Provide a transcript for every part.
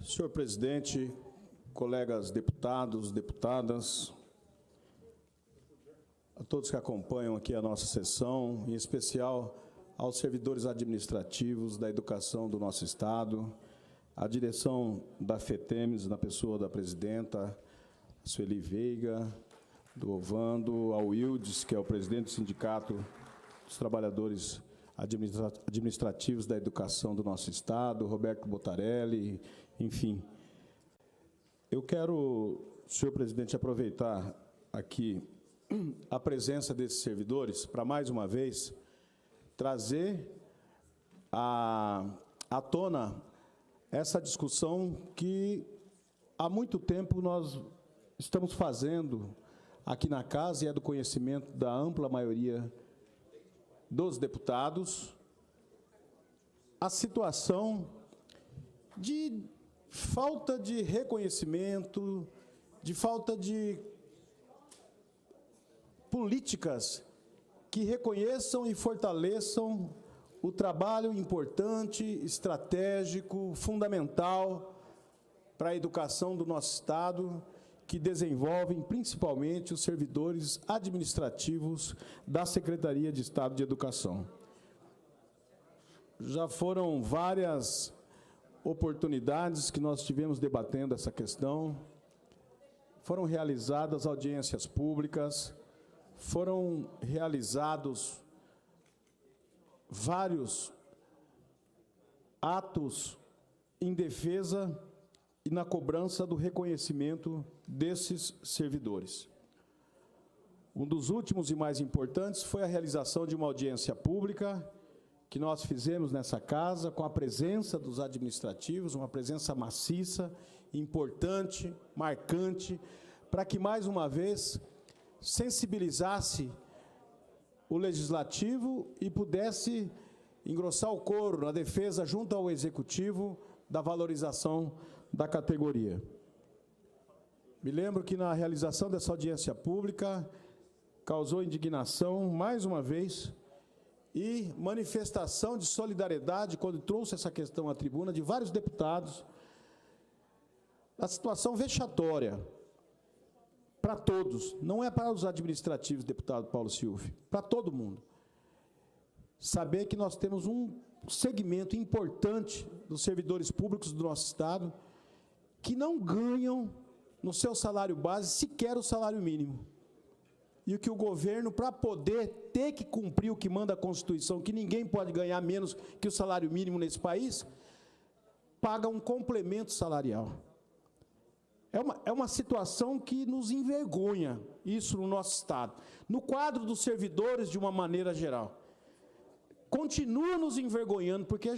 Senhor presidente, colegas deputados, deputadas, a todos que acompanham aqui a nossa sessão, em especial aos servidores administrativos da educação do nosso Estado, à direção da FETEMES, na pessoa da presidenta, a Sueli Veiga, do Ovando, ao Wildes, que é o presidente do Sindicato dos Trabalhadores Administrativos da Educação do nosso Estado, Roberto Botarelli, enfim. Eu quero, senhor presidente, aproveitar aqui a presença desses servidores para, mais uma vez, trazer à tona essa discussão que há muito tempo nós estamos fazendo aqui na Casa e é do conhecimento da ampla maioria dos deputados, a situação de falta de reconhecimento, de falta de políticas que reconheçam e fortaleçam o trabalho importante, estratégico, fundamental para a educação do nosso Estado, que desenvolvem principalmente os servidores administrativos da Secretaria de Estado de Educação. Já foram várias oportunidades que nós tivemos debatendo essa questão, foram realizadas audiências públicas, foram realizados vários atos em defesa e na cobrança do reconhecimento desses servidores. Um dos últimos e mais importantes foi a realização de uma audiência pública que nós fizemos nessa casa, com a presença dos administrativos, uma presença maciça, importante, marcante, para que, mais uma vez, sensibilizasse o Legislativo e pudesse engrossar o coro na defesa, junto ao Executivo, da valorização da categoria. Me lembro que, na realização dessa audiência pública, causou indignação, mais uma vez, e manifestação de solidariedade, quando trouxe essa questão à tribuna, de vários deputados, a situação vexatória para todos, não é para os administrativos, deputado Paulo Silva, para todo mundo. Saber que nós temos um segmento importante dos servidores públicos do nosso Estado que não ganham no seu salário base sequer o salário mínimo. E que o governo, para poder ter que cumprir o que manda a Constituição, que ninguém pode ganhar menos que o salário mínimo nesse país, paga um complemento salarial. É uma situação que nos envergonha, isso no nosso Estado. No quadro dos servidores, de uma maneira geral. Continua nos envergonhando, porque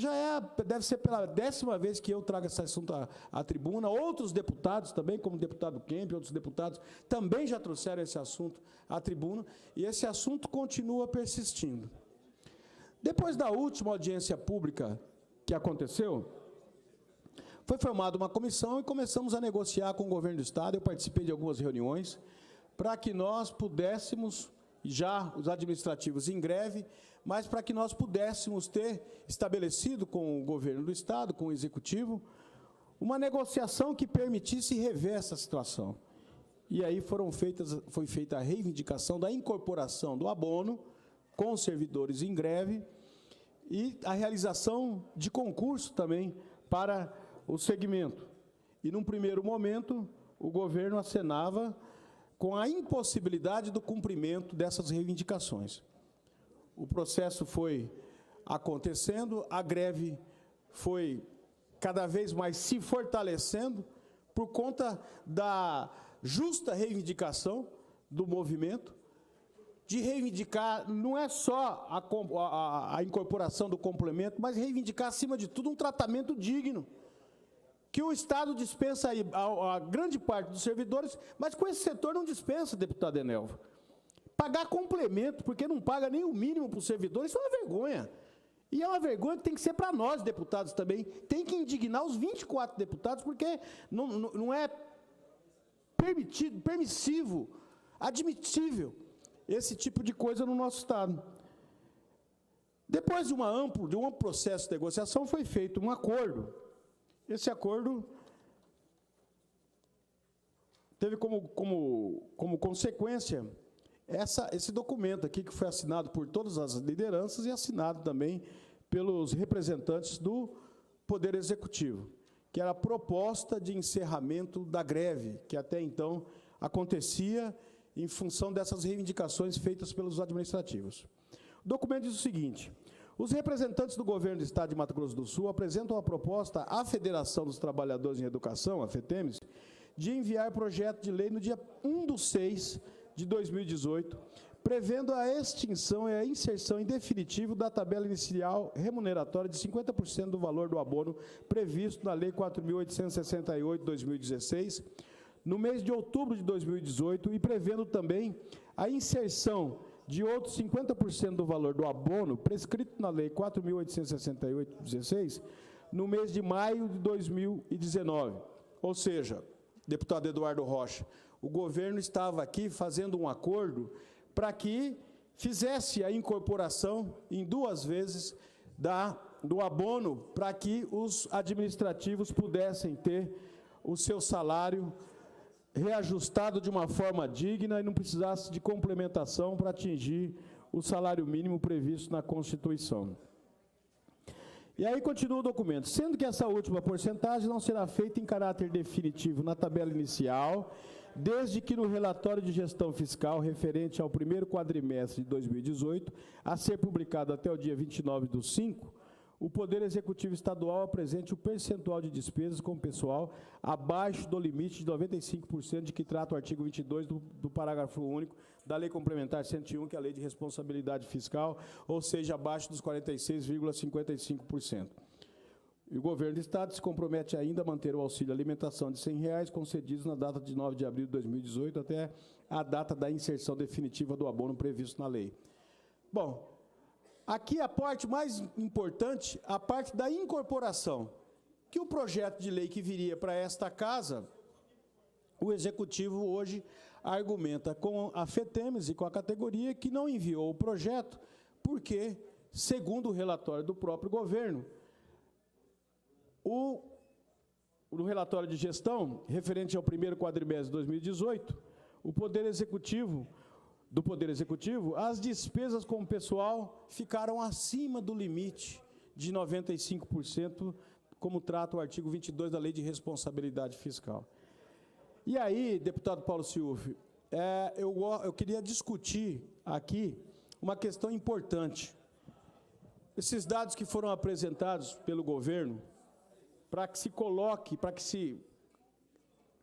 deve ser pela 10ª vez que eu trago esse assunto à tribuna. Outros deputados também, como o deputado Kemp, outros deputados, também já trouxeram esse assunto à tribuna, e esse assunto continua persistindo. Depois da última audiência pública que aconteceu, foi formada uma comissão e começamos a negociar com o governo do Estado. Eu participei de algumas reuniões para que nós pudéssemos, já os administrativos em greve, mas para que nós pudéssemos ter estabelecido com o governo do Estado, com o Executivo, uma negociação que permitisse rever essa situação. E aí foi feita a reivindicação da incorporação do abono com os servidores em greve e a realização de concurso também para o segmento. E, num primeiro momento, o governo acenava com a impossibilidade do cumprimento dessas reivindicações. O processo foi acontecendo, a greve foi cada vez mais se fortalecendo por conta da justa reivindicação do movimento, de reivindicar, não é só a incorporação do complemento, mas reivindicar, acima de tudo, um tratamento digno, que o Estado dispensa aí a grande parte dos servidores, mas com esse setor não dispensa, deputado Enelva. Pagar complemento, porque não paga nem o mínimo para os servidores, isso é uma vergonha. E é uma vergonha que tem que ser para nós, deputados, também. Tem que indignar os 24 deputados, porque não é permissivo, admitível, esse tipo de coisa no nosso Estado. Depois de um amplo processo de negociação, foi feito um acordo. Esse acordo teve como consequência esse documento aqui, que foi assinado por todas as lideranças e assinado também pelos representantes do Poder Executivo, que era a proposta de encerramento da greve, que até então acontecia em função dessas reivindicações feitas pelos administrativos. O documento diz o seguinte: os representantes do Governo do Estado de Mato Grosso do Sul apresentam a proposta à Federação dos Trabalhadores em Educação, a FETEMES, de enviar projeto de lei no dia 1/6/2018, prevendo a extinção e a inserção em definitivo da tabela inicial remuneratória de 50% do valor do abono previsto na Lei 4.868/2016, no mês de outubro de 2018, e prevendo também a inserção de outros 50% do valor do abono prescrito na Lei 4.868/16, no mês de maio de 2019. Ou seja, deputado Eduardo Rocha, o governo estava aqui fazendo um acordo para que fizesse a incorporação em 2 vezes do abono, para que os administrativos pudessem ter o seu salário reajustado de uma forma digna e não precisasse de complementação para atingir o salário mínimo previsto na Constituição. E aí continua o documento: sendo que essa última porcentagem não será feita em caráter definitivo na tabela inicial, desde que no relatório de gestão fiscal referente ao primeiro quadrimestre de 2018, a ser publicado até o dia 29/5, o Poder Executivo Estadual apresente o percentual de despesas com pessoal abaixo do limite de 95% de que trata o artigo 22 do parágrafo único da Lei Complementar 101, que é a Lei de Responsabilidade Fiscal, ou seja, abaixo dos 46,55%. E o Governo do Estado se compromete ainda a manter o auxílio alimentação de R$100 concedidos na data de 9 de abril de 2018 até a data da inserção definitiva do abono previsto na lei. Bom, aqui a parte mais importante, a parte da incorporação, que o projeto de lei que viria para esta casa, o Executivo hoje argumenta com a FETEMES e com a categoria que não enviou o projeto, porque, segundo o relatório do próprio governo, no relatório de gestão, referente ao primeiro quadrimestre de 2018, do Poder Executivo, as despesas com o pessoal ficaram acima do limite de 95%, como trata o artigo 22 da Lei de Responsabilidade Fiscal. E aí, deputado Paulo Sciuffi, eu queria discutir aqui uma questão importante. Esses dados que foram apresentados pelo governo, para que se coloque, para que se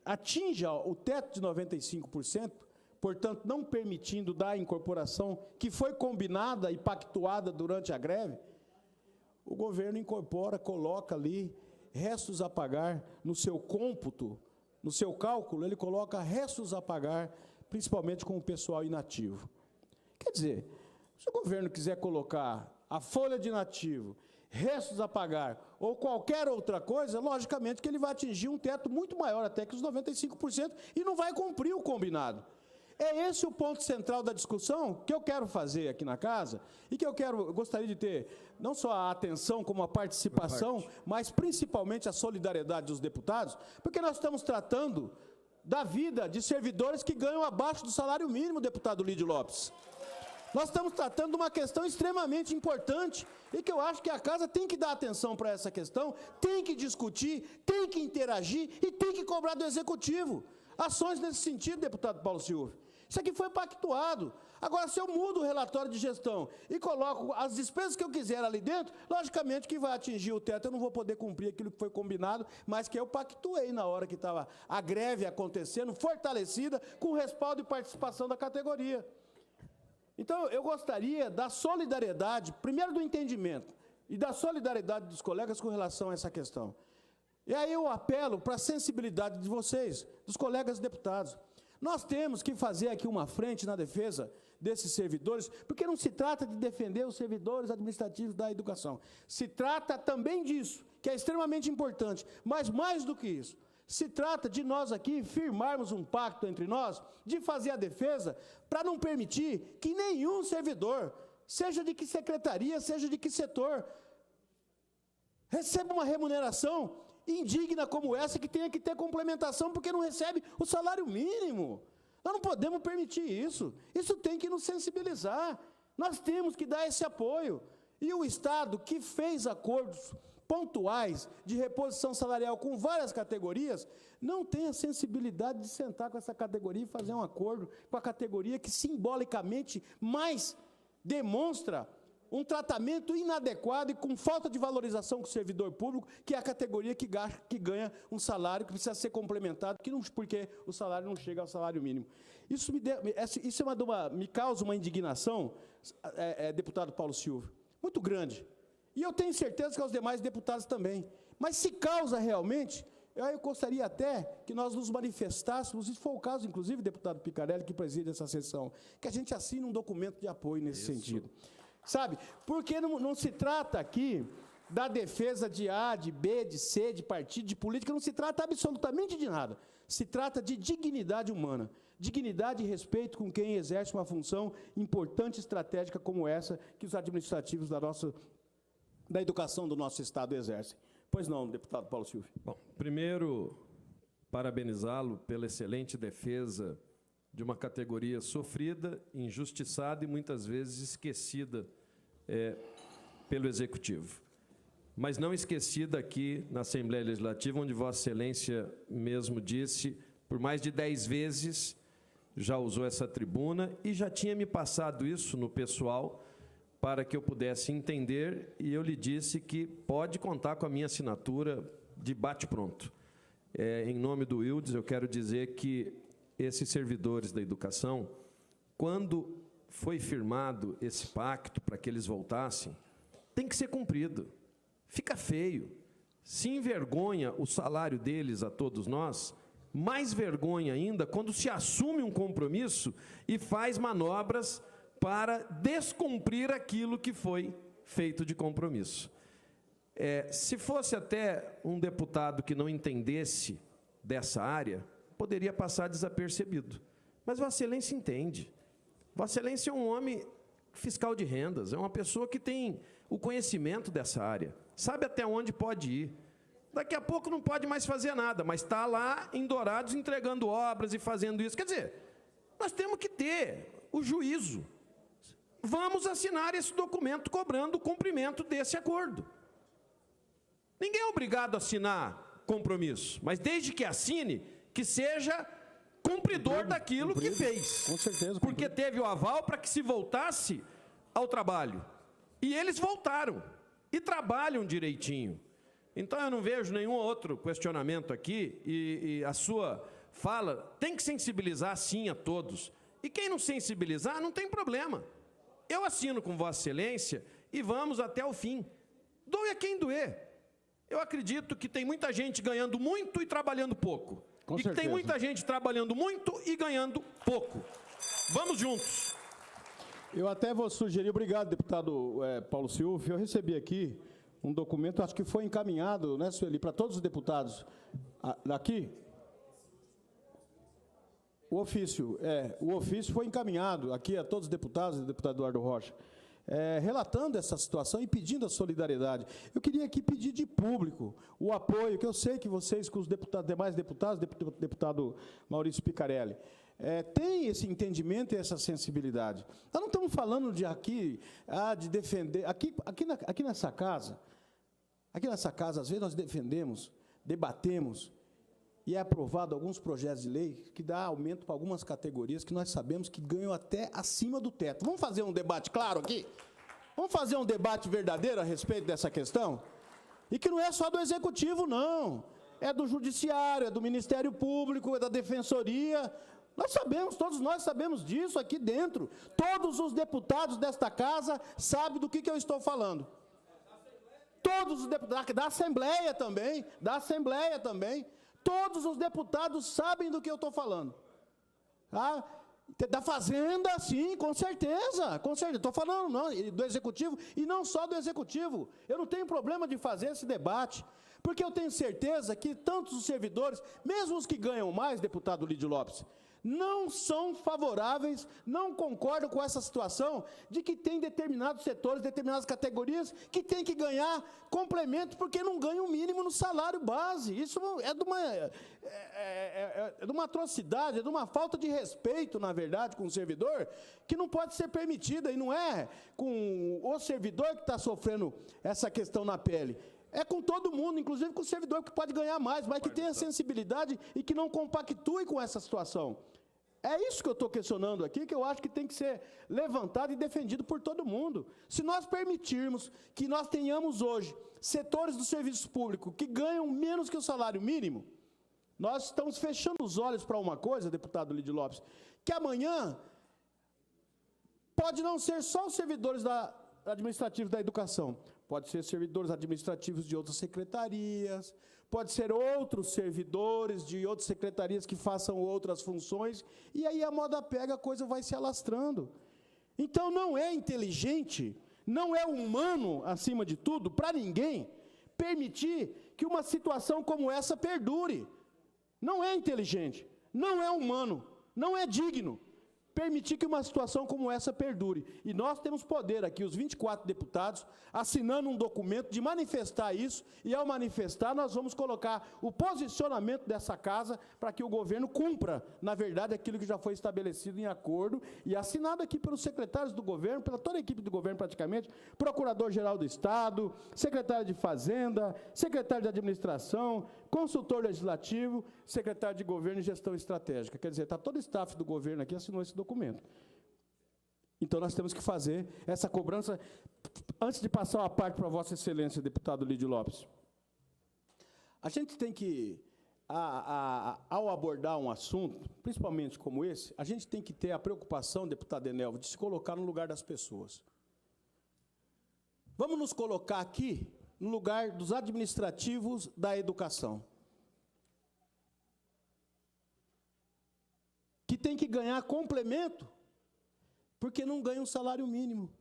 atinja o teto de 95%, portanto, não permitindo dar a incorporação que foi combinada e pactuada durante a greve, o governo incorpora, coloca ali restos a pagar no seu cômputo, no seu cálculo, ele coloca restos a pagar, principalmente com o pessoal inativo. Quer dizer, se o governo quiser colocar a folha de inativo, restos a pagar ou qualquer outra coisa, logicamente que ele vai atingir um teto muito maior até que os 95% e não vai cumprir o combinado. É esse o ponto central da discussão que eu quero fazer aqui na casa e que eu gostaria de ter não só a atenção como a participação, mas principalmente a solidariedade dos deputados, porque nós estamos tratando da vida de servidores que ganham abaixo do salário mínimo, deputado Lídio Lopes. Nós estamos tratando de uma questão extremamente importante e que eu acho que a casa tem que dar atenção para essa questão, tem que discutir, tem que interagir e tem que cobrar do Executivo ações nesse sentido, deputado Paulo Sciuffi. Isso aqui foi pactuado. Agora, se eu mudo o relatório de gestão e coloco as despesas que eu quiser ali dentro, logicamente que vai atingir o teto, eu não vou poder cumprir aquilo que foi combinado, mas que eu pactuei na hora que estava a greve acontecendo, fortalecida, com respaldo e participação da categoria. Então, eu gostaria da solidariedade, primeiro do entendimento, e da solidariedade dos colegas com relação a essa questão. E aí eu apelo para a sensibilidade de vocês, dos colegas deputados. Nós temos que fazer aqui uma frente na defesa desses servidores, porque não se trata de defender os servidores administrativos da educação. Se trata também disso, que é extremamente importante, mas mais do que isso, se trata de nós aqui firmarmos um pacto entre nós, de fazer a defesa, para não permitir que nenhum servidor, seja de que secretaria, seja de que setor, receba uma remuneração indigna como essa, que tenha que ter complementação porque não recebe o salário mínimo. Nós não podemos permitir isso. Isso tem que nos sensibilizar. Nós temos que dar esse apoio. E o Estado, que fez acordos pontuais de reposição salarial com várias categorias, não tem a sensibilidade de sentar com essa categoria e fazer um acordo com a categoria que simbolicamente mais demonstra um tratamento inadequado e com falta de valorização com o servidor público, que é a categoria que ganha um salário que precisa ser complementado, porque o salário não chega ao salário mínimo. Isso me causa uma indignação, deputado Paulo Silvio, muito grande. E eu tenho certeza que aos demais deputados também. Mas se causa realmente, eu gostaria até que nós nos manifestássemos, e foi o caso, inclusive, deputado Picarelli, que preside essa sessão, que a gente assine um documento de apoio nesse sentido. Sabe? Porque não se trata aqui da defesa de A, de B, de C, de partido, de política, não se trata absolutamente de nada. Se trata de dignidade humana, dignidade e respeito com quem exerce uma função importante e estratégica como essa que os administrativos da educação do nosso Estado exercem. Pois não, deputado Paulo Silvio. Bom, primeiro, parabenizá-lo pela excelente defesa de uma categoria sofrida, injustiçada e muitas vezes esquecida pelo Executivo. Mas não esquecida aqui na Assembleia Legislativa, onde Vossa Excelência mesmo disse, por mais de 10 vezes já usou essa tribuna e já tinha me passado isso no pessoal para que eu pudesse entender, e eu lhe disse que pode contar com a minha assinatura de bate-pronto. Em nome do Wildes, eu quero dizer que esses servidores da educação, quando foi firmado esse pacto para que eles voltassem, tem que ser cumprido. Fica feio. Se envergonha o salário deles a todos nós, mais vergonha ainda quando se assume um compromisso e faz manobras para descumprir aquilo que foi feito de compromisso. Se fosse até um deputado que não entendesse dessa área, poderia passar desapercebido. Mas Vossa Excelência entende. Vossa Excelência é um homem fiscal de rendas, é uma pessoa que tem o conhecimento dessa área, sabe até onde pode ir. Daqui a pouco não pode mais fazer nada, mas está lá em Dourados entregando obras e fazendo isso. Quer dizer, nós temos que ter o juízo. Vamos assinar esse documento cobrando o cumprimento desse acordo. Ninguém é obrigado a assinar compromisso, mas desde que assine, que seja cumpridor daquilo que fez. Com certeza. Porque teve o aval para que se voltasse ao trabalho. E eles voltaram. E trabalham direitinho. Então, eu não vejo nenhum outro questionamento aqui, e a sua fala tem que sensibilizar, sim, a todos. E quem não sensibilizar, não tem problema. Eu assino com Vossa Excelência e vamos até o fim. Doe a quem doer. Eu acredito que tem muita gente ganhando muito e trabalhando pouco. Com e certeza. que tem muita gente trabalhando muito e ganhando pouco. Vamos juntos. Eu até vou sugerir, obrigado, deputado Paulo Silvio, eu recebi aqui um documento, acho que foi encaminhado, né, Sueli, para todos os deputados daqui. O ofício foi encaminhado aqui a todos os deputados, o deputado Eduardo Rocha, relatando essa situação e pedindo a solidariedade. Eu queria aqui pedir de público o apoio, que eu sei que vocês, com os demais deputados, deputado Maurício Picarelli, tem esse entendimento e essa sensibilidade. Nós não estamos falando de defender... Aqui nessa casa, às vezes nós defendemos, debatemos, e é aprovado alguns projetos de lei que dá aumento para algumas categorias que nós sabemos que ganham até acima do teto. Vamos fazer um debate claro aqui? Vamos fazer um debate verdadeiro a respeito dessa questão? E que não é só do Executivo, não. É do Judiciário, é do Ministério Público, é da Defensoria. Nós sabemos, todos nós sabemos disso aqui dentro. Todos os deputados desta casa sabem do que eu estou falando. Todos os deputados, da Assembleia também, todos os deputados sabem do que eu estou falando. Da Fazenda, sim, com certeza. Estou falando do Executivo, e não só do Executivo. Eu não tenho problema de fazer esse debate, porque eu tenho certeza que tantos os servidores, mesmo os que ganham mais, deputado Lídio Lopes, não são favoráveis, não concordam com essa situação de que tem determinados setores, determinadas categorias que tem que ganhar complemento porque não ganham o mínimo no salário base. Isso é de uma atrocidade, é de uma falta de respeito, na verdade, com o servidor, que não pode ser permitida, e não é com o servidor que está sofrendo essa questão na pele. É com todo mundo, inclusive com o servidor que pode ganhar mais, mas que tenha sensibilidade e que não compactue com essa situação. É isso que eu estou questionando aqui, que eu acho que tem que ser levantado e defendido por todo mundo. Se nós permitirmos que nós tenhamos hoje setores do serviço público que ganham menos que o salário mínimo, nós estamos fechando os olhos para uma coisa, deputado Lídio Lopes, que amanhã pode não ser só os servidores administrativos da educação, pode ser servidores administrativos de outras secretarias, pode ser outros servidores de outras secretarias que façam outras funções, e aí a moda pega, a coisa vai se alastrando. Então não é inteligente, não é humano, acima de tudo, para ninguém, permitir que uma situação como essa perdure. Não é inteligente, não é humano, não é digno permitir que uma situação como essa perdure. E nós temos poder aqui, os 24 deputados, assinando um documento de manifestar isso, e ao manifestar nós vamos colocar o posicionamento dessa casa para que o governo cumpra, na verdade, aquilo que já foi estabelecido em acordo e assinado aqui pelos secretários do governo, pela toda a equipe do governo praticamente, Procurador-Geral do Estado, secretário de Fazenda, secretário de Administração, consultor legislativo, secretário de Governo e Gestão Estratégica. Quer dizer, está todo o staff do governo aqui assinou esse documento. Então, nós temos que fazer essa cobrança. Antes de passar a parte para Vossa Excelência, deputado Lídio Lopes, a gente tem que, ao abordar um assunto, principalmente como esse, a gente tem que ter a preocupação, deputado Enelvo, de se colocar no lugar das pessoas. Vamos nos colocar aqui no lugar dos administrativos da educação, que tem que ganhar complemento, porque não ganha um salário mínimo.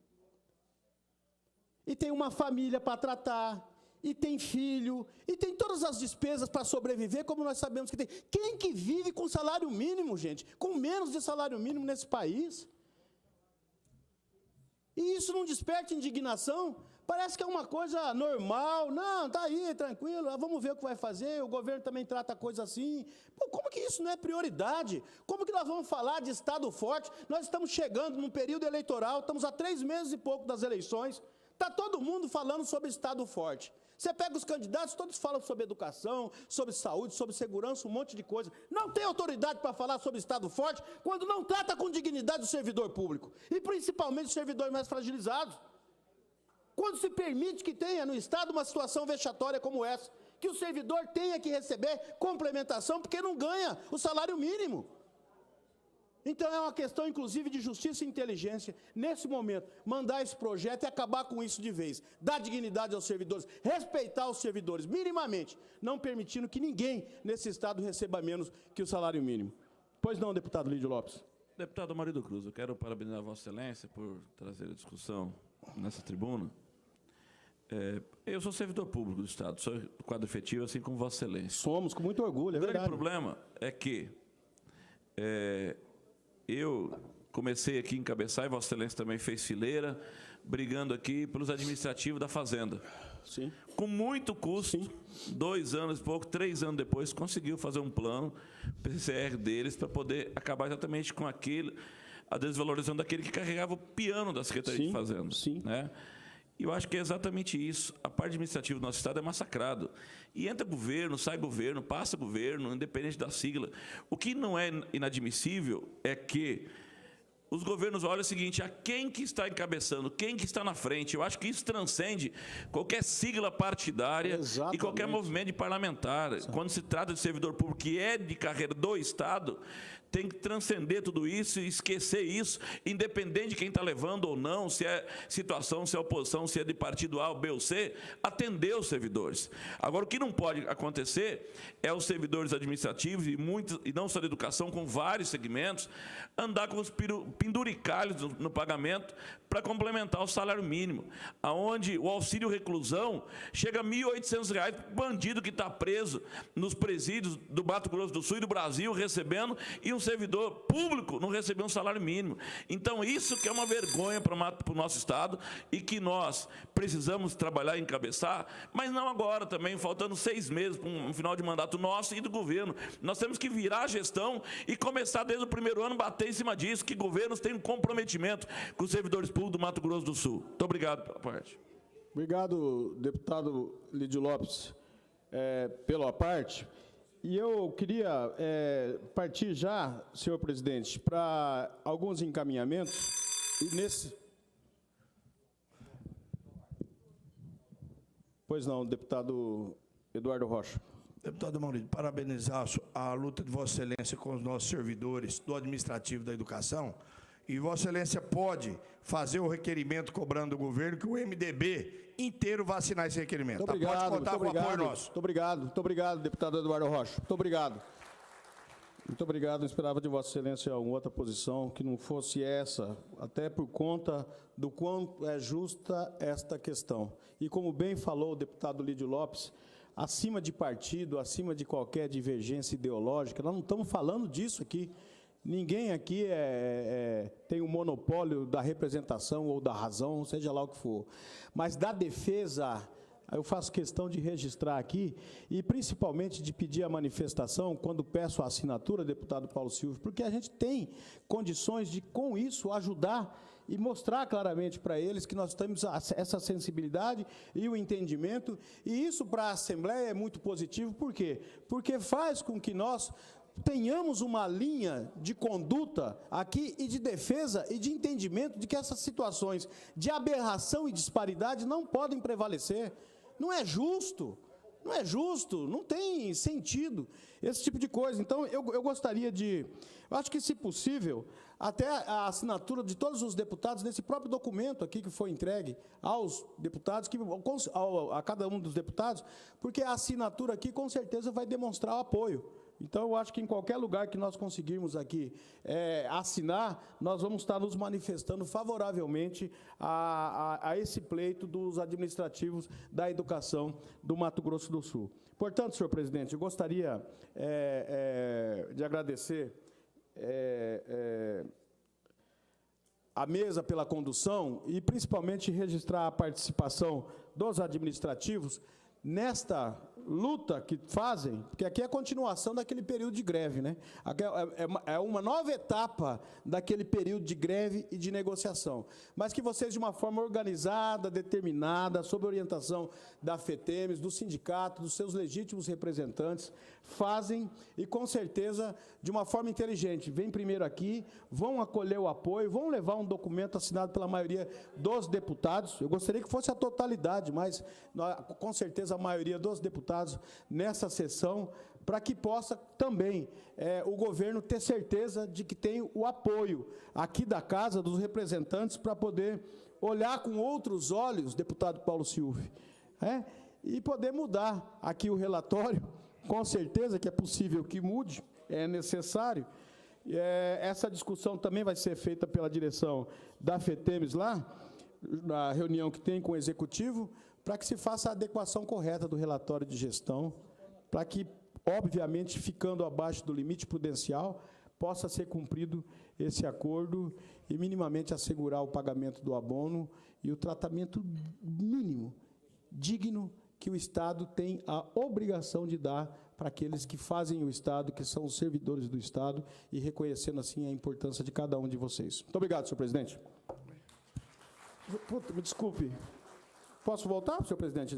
E tem uma família para tratar, e tem filho, e tem todas as despesas para sobreviver, como nós sabemos que tem. Quem que vive com salário mínimo, gente? Com menos de salário mínimo nesse país? E isso não desperta indignação? Parece que é uma coisa normal. Não, está aí, tranquilo, vamos ver o que vai fazer, o governo também trata a coisa assim. Pô, como que isso não é prioridade? Como que nós vamos falar de Estado forte? Nós estamos chegando num período eleitoral, estamos há 3 meses e pouco das eleições, está todo mundo falando sobre Estado forte. Você pega os candidatos, todos falam sobre educação, sobre saúde, sobre segurança, um monte de coisa. Não tem autoridade para falar sobre Estado forte quando não trata com dignidade o servidor público, e principalmente os servidores mais fragilizados. Quando se permite que tenha no Estado uma situação vexatória como essa, que o servidor tenha que receber complementação porque não ganha o salário mínimo. Então é uma questão, inclusive, de justiça e inteligência, nesse momento, mandar esse projeto e acabar com isso de vez, dar dignidade aos servidores, respeitar os servidores, minimamente, não permitindo que ninguém nesse Estado receba menos que o salário mínimo. Pois não, deputado Lídio Lopes. Deputado Marido Cruz, eu quero parabenizar a Vossa Excelência por trazer a discussão nessa tribuna. Eu sou servidor público do Estado, sou do quadro efetivo, assim como Vossa Excelência. Somos, com muito orgulho, é verdade. O grande problema é que eu comecei aqui a encabeçar, e Vossa Excelência também fez fileira, brigando aqui pelos administrativos da Fazenda. Sim. Com muito custo, sim. 2 anos e pouco, 3 anos depois, conseguiu fazer um plano PCR deles para poder acabar exatamente com a desvalorização daquele que carregava o piano da Secretaria sim, de Fazenda. Sim. Né? E eu acho que é exatamente isso. A parte administrativa do nosso Estado é massacrado. E entra governo, sai governo, passa governo, independente da sigla. O que não é inadmissível é que os governos olham o seguinte, a quem que está encabeçando, quem que está na frente. Eu acho que isso transcende qualquer sigla partidária. Exatamente. E qualquer movimento de parlamentar. Exatamente. Quando se trata de servidor público que é de carreira do Estado, tem que transcender tudo isso e esquecer isso, independente de quem está levando ou não, se é situação, se é oposição, se é de partido A, B ou C, atender os servidores. Agora, o que não pode acontecer é os servidores administrativos, e não só da educação, com vários segmentos, andar com os penduricalhos no pagamento para complementar o salário mínimo, aonde o auxílio reclusão chega a R$ 1.800 para o bandido que está preso nos presídios do Mato Grosso do Sul e do Brasil recebendo, e um servidor público não receber um salário mínimo. Então, isso que é uma vergonha para o nosso Estado e que nós precisamos trabalhar e encabeçar, mas não agora também, faltando 6 meses para um final de mandato nosso e do governo. Nós temos que virar a gestão e começar desde o primeiro ano bater em cima disso, que governos têm um comprometimento com os servidores públicos do Mato Grosso do Sul. Muito obrigado pela parte. Obrigado, deputado Lídio Lopes, pela parte. E eu queria partir já, senhor presidente, para alguns encaminhamentos. E nesse... Pois não, deputado Eduardo Rocha. Deputado Maurício, parabenizar a luta de Vossa Excelência com os nossos servidores do administrativo da educação. E Vossa Excelência pode fazer o requerimento cobrando do governo que o MDB inteiro vá assinar esse requerimento. Muito obrigado, pode contar com o apoio nosso. Muito obrigado, deputado Eduardo Rocha. Muito obrigado. Muito obrigado. Eu esperava de Vossa Excelência uma outra posição que não fosse essa, até por conta do quanto é justa esta questão. E como bem falou o deputado Lídio Lopes, acima de partido, acima de qualquer divergência ideológica, nós não estamos falando disso aqui. Ninguém aqui tem o monopólio da representação ou da razão, seja lá o que for. Mas da defesa, eu faço questão de registrar aqui, e principalmente de pedir a manifestação, quando peço a assinatura, deputado Paulo Silvio, porque a gente tem condições de, com isso, ajudar e mostrar claramente para eles que nós temos essa sensibilidade e o entendimento, e isso para a Assembleia é muito positivo. Por quê? Porque faz com que nós tenhamos uma linha de conduta aqui e de defesa e de entendimento de que essas situações de aberração e disparidade não podem prevalecer. Não é justo, não tem sentido esse tipo de coisa. Então, eu gostaria de, eu acho que, se possível, até a assinatura de todos os deputados nesse próprio documento aqui que foi entregue aos deputados, a cada um dos deputados, porque a assinatura aqui, com certeza, vai demonstrar o apoio. Então, eu acho que em qualquer lugar que nós conseguirmos aqui assinar, nós vamos estar nos manifestando favoravelmente a esse pleito dos administrativos da educação do Mato Grosso do Sul. Portanto, senhor presidente, eu gostaria de agradecer a mesa pela condução e, principalmente, registrar a participação dos administrativos nesta luta que fazem, porque aqui é a continuação daquele período de greve, né? É uma nova etapa daquele período de greve e de negociação, mas que vocês, de uma forma organizada, determinada, sob orientação da FETEMES, do sindicato, dos seus legítimos representantes, fazem, e com certeza, de uma forma inteligente. Vêm primeiro aqui, vão acolher o apoio, vão levar um documento assinado pela maioria dos deputados. Eu gostaria que fosse a totalidade, mas com certeza a maioria dos deputados nessa sessão, para que possa também o governo ter certeza de que tem o apoio aqui da Casa, dos representantes, para poder olhar com outros olhos, deputado Paulo Silvio, e poder mudar aqui o relatório. Com certeza que é possível que mude, é necessário. Essa discussão também vai ser feita pela direção da FETEMES lá, na reunião que tem com o Executivo, para que se faça a adequação correta do relatório de gestão, para que, obviamente, ficando abaixo do limite prudencial, possa ser cumprido esse acordo e minimamente assegurar o pagamento do abono e o tratamento mínimo, digno, que o Estado tem a obrigação de dar para aqueles que fazem o Estado, que são os servidores do Estado, e reconhecendo, assim, a importância de cada um de vocês. Muito obrigado, senhor presidente. Me desculpe. Posso voltar, senhor presidente?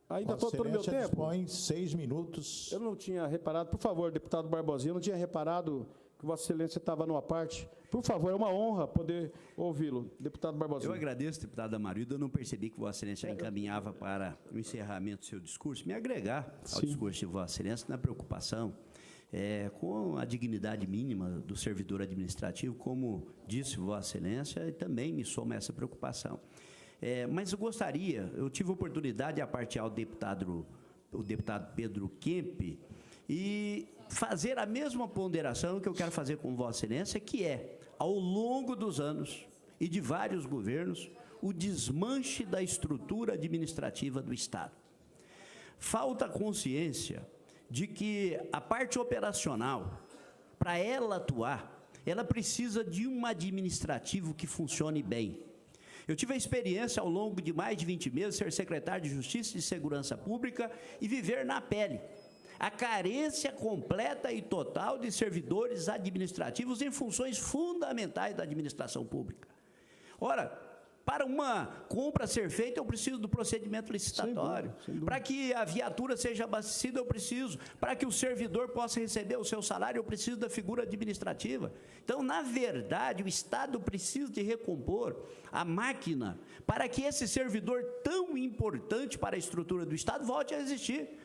Ainda estou todo o meu tempo? Dispõe 6 minutos. Eu não tinha reparado. Por favor, deputado Barbosinha, eu não tinha reparado que Vossa Excelência estava numa parte. Por favor, é uma honra poder ouvi-lo. Deputado Barbosinha. Eu agradeço, deputado Amarildo. Eu não percebi que Vossa Excelência já encaminhava para o encerramento do seu discurso. Me agregar ao discurso de Vossa Excelência na preocupação com a dignidade mínima do servidor administrativo, como disse Vossa Excelência, e também me soma essa preocupação. Mas eu tive a oportunidade de apartear o deputado Pedro Kemp e fazer a mesma ponderação que eu quero fazer com Vossa Excelência, que é ao longo dos anos e de vários governos, o desmanche da estrutura administrativa do Estado. Falta consciência de que a parte operacional, para ela atuar, ela precisa de um administrativo que funcione bem. Eu tive a experiência, ao longo de mais de 20 meses, ser secretário de Justiça e Segurança Pública e viver na pele a carência completa e total de servidores administrativos em funções fundamentais da administração pública. Ora, para uma compra ser feita, eu preciso do procedimento licitatório. Sem dúvida. Para que a viatura seja abastecida, eu preciso. Para que o servidor possa receber o seu salário, eu preciso da figura administrativa. Então, na verdade, o Estado precisa de recompor a máquina para que esse servidor tão importante para a estrutura do Estado volte a existir.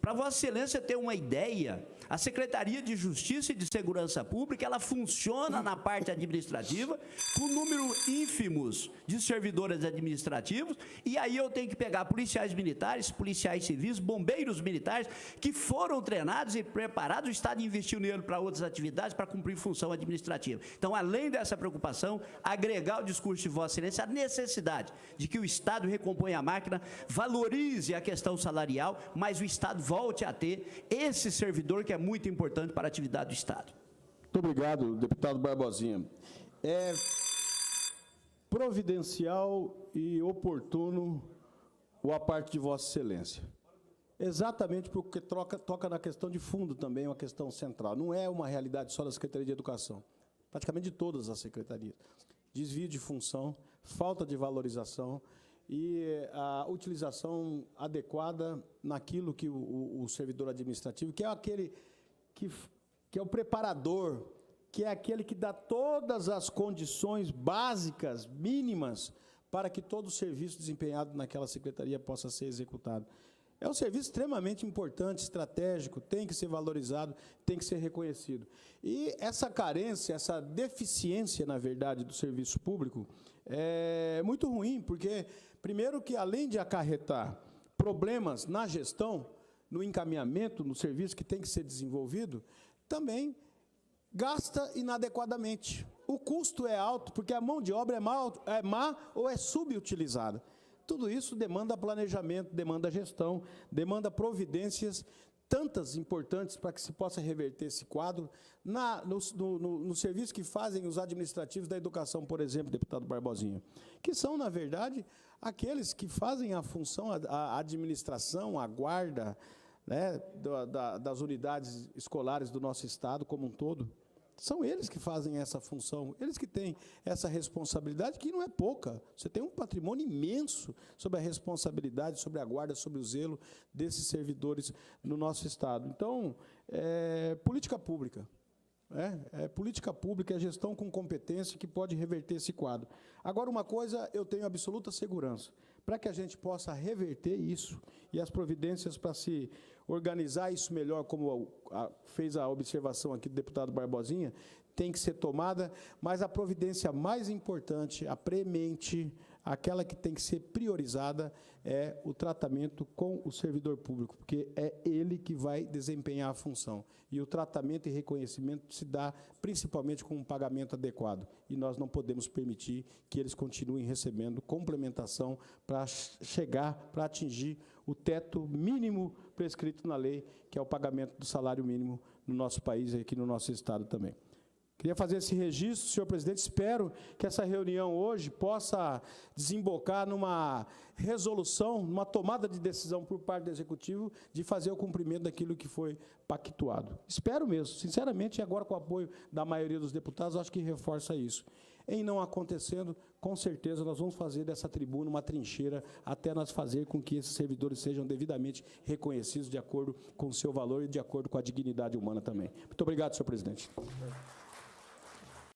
Para Vossa Excelência ter uma ideia, a Secretaria de Justiça e de Segurança Pública, ela funciona na parte administrativa, com número ínfimos de servidores administrativos, e aí eu tenho que pegar policiais militares, policiais civis, bombeiros militares, que foram treinados e preparados, o Estado investiu nele para outras atividades, para cumprir função administrativa. Então, além dessa preocupação, agregar ao discurso de Vossa Excelência a necessidade de que o Estado recomponha a máquina, valorize a questão salarial, mas o Estado volte a ter esse servidor que é muito importante para a atividade do Estado. Muito obrigado, deputado Barbosinha. É providencial e oportuno a parte de Vossa Excelência. Exatamente porque toca na questão de fundo também, uma questão central. Não é uma realidade só da Secretaria de Educação, praticamente de todas as secretarias. Desvio de função, falta de valorização e a utilização adequada naquilo que o servidor administrativo, que é aquele que é o preparador, que é aquele que dá todas as condições básicas, mínimas, para que todo o serviço desempenhado naquela secretaria possa ser executado. É um serviço extremamente importante, estratégico, tem que ser valorizado, tem que ser reconhecido. E essa carência, essa deficiência, na verdade, do serviço público é muito ruim, porque, primeiro, que além de acarretar problemas na gestão, no encaminhamento, no serviço que tem que ser desenvolvido, também gasta inadequadamente. O custo é alto, porque a mão de obra é má ou é subutilizada. Tudo isso demanda planejamento, demanda gestão, demanda providências tantas importantes para que se possa reverter esse quadro no serviço que fazem os administrativos da educação, por exemplo, deputado Barbosinha, que são, na verdade, aqueles que fazem a função, a administração, a guarda, né, das unidades escolares do nosso Estado como um todo. São eles que fazem essa função, eles que têm essa responsabilidade, que não é pouca. Você tem um patrimônio imenso sobre a responsabilidade, sobre a guarda, sobre o zelo desses servidores no nosso Estado. Então, política pública. Política pública, é gestão com competência que pode reverter esse quadro. Agora, uma coisa eu tenho absoluta segurança, para que a gente possa reverter isso e as providências para se organizar isso melhor, como fez a observação aqui do deputado Barbosinha, tem que ser tomada, mas a providência mais importante, a premente, aquela que tem que ser priorizada é o tratamento com o servidor público, porque é ele que vai desempenhar a função. E o tratamento e reconhecimento se dá principalmente com um pagamento adequado. E nós não podemos permitir que eles continuem recebendo complementação para chegar, para atingir o teto mínimo prescrito na lei, que é o pagamento do salário mínimo no nosso país e aqui no nosso Estado também. Queria fazer esse registro, senhor presidente, espero que essa reunião hoje possa desembocar numa resolução, numa tomada de decisão por parte do Executivo de fazer o cumprimento daquilo que foi pactuado. Espero mesmo, sinceramente, e agora com o apoio da maioria dos deputados, acho que reforça isso. Em não acontecendo, com certeza nós vamos fazer dessa tribuna uma trincheira até nós fazer com que esses servidores sejam devidamente reconhecidos de acordo com o seu valor e de acordo com a dignidade humana também. Muito obrigado, senhor presidente.